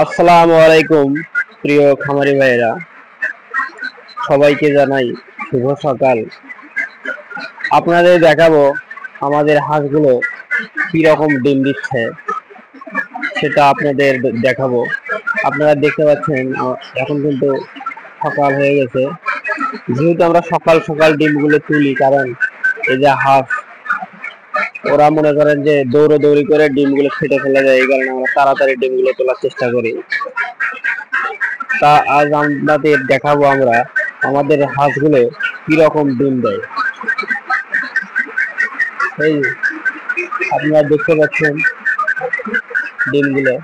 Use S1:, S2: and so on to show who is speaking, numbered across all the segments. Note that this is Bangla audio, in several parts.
S1: আসসালামু আলাইকুম প্রিয় খামারি ভাইরা, সবাইকে জানাই শুভ সকাল। আপনাদের দেখাবো আমাদের হাঁসগুলো কি রকম ডিম দিচ্ছে, সেটা আপনাদের দেখাবো। আপনারা দেখতে পাচ্ছেন এখন কিন্তু সকাল হয়ে গেছে। যেহেতু আমরা সকাল সকাল ডিমগুলো তুলি, কারণ এই যে হাঁস ওরা মনে করেন যে দৌড়ি করে ডিমগুলো ফেটে ফেলে যায়, এই কারণে আমরা তাড়াতাড়ি ডিমগুলো তোলার চেষ্টা করি। তা আজ আপনাদের দেখাবো আমরা আমাদের হাঁসগুলো কিরকম ডিম দেয়। এই আপনারা দেখতে পাচ্ছেন ডিমগুলো।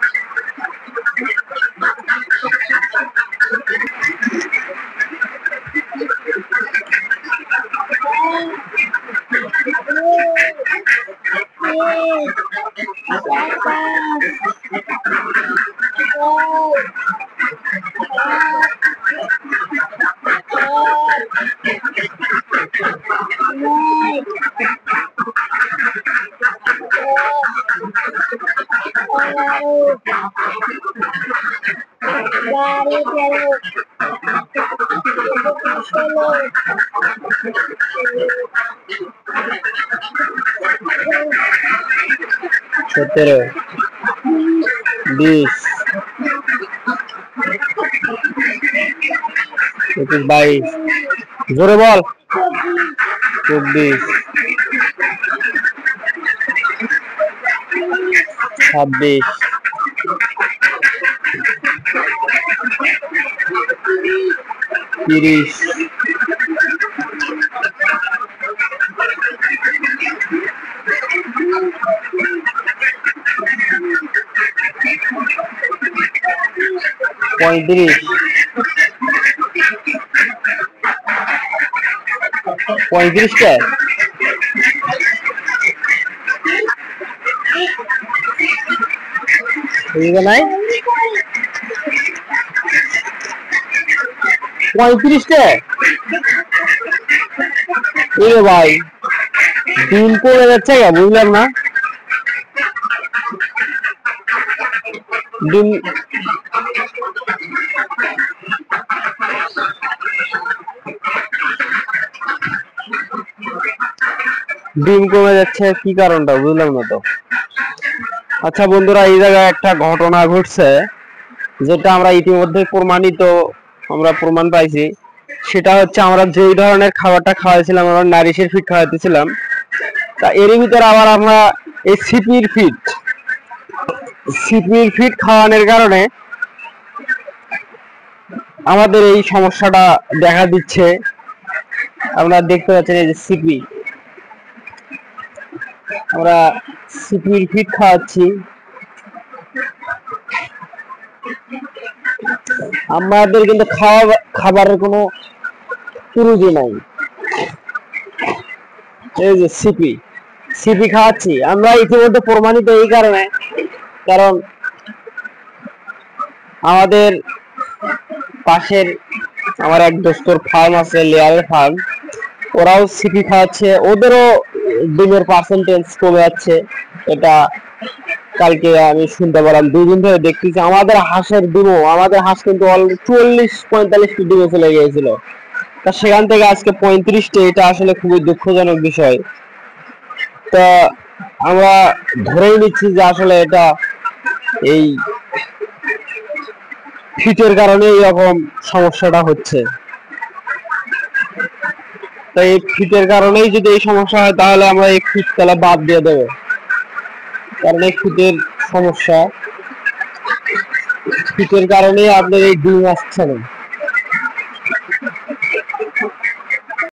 S1: সতেরো, 20, 21, 22, জোরে বল, 24, 26, 30, 35, 35টা নাই, 35টা ভাই ডিম কমে যাচ্ছে, বুঝলাম না। ডিম ডিম কমে যাচ্ছে, কি কারণটা বুঝলাম না তো। আচ্ছা বন্ধুরা, এই জায়গায় একটা ঘটনা ঘটছে যেটা আমরা ইতিমধ্যে আমরা প্রমাণ পাইছি। সেটা হচ্ছে আমরা যেই ধরনের খাবারটা খাওয়াইছিলাম, আমরা নারিশের ফিড খাওয়াইতেছিলাম, তা এর ভিতরে আবার আমরা এই সিপির ফিড খাওয়ানোর কারণে আমাদের এই সমস্যাটা দেখা দিচ্ছে। আপনারা দেখতে পাচ্ছেন এই যে আমরা সিপির ফিড খাওয়াচ্ছি, আমাদের কিন্তু খাবারের কোনো ত্রুটি নাই। এই যে সিপি খাওয়াচ্ছি আমরা ইতিমধ্যে প্রমাণিত এই কারণে, কারণ আমাদের পাশের আমার এক দোস্তর ফার্ম আছে, লেয়ারের ফার্ম, ওরাও সিপি খাওয়াচ্ছে, ওদেরও ডিমের পার্সেন্টেজ কমে যাচ্ছে। এটা কালকে আমি শুনতে পেলাম, 2 দিন ধরে দেখতেছি আমাদের হাঁস কিন্তু 40-45টি ডিমে চলে গিয়েছিল, তা সেখান থেকে আজকে 35টি। এটা আসলে খুবই দুঃখজনক বিষয়। তা আমরা ধরেই নিচ্ছি যে আসলে এটা এই ফিটের কারণে এরকম সমস্যাটা হচ্ছে। তাই এই ফিটের কারণেই যদি এই সমস্যা হয়, তাহলে আমরা এই ফিট খেলা বাদ দিয়ে দেবো, কারণ এই ফিটের কারণেই আপনার এই ডিম আসছে না।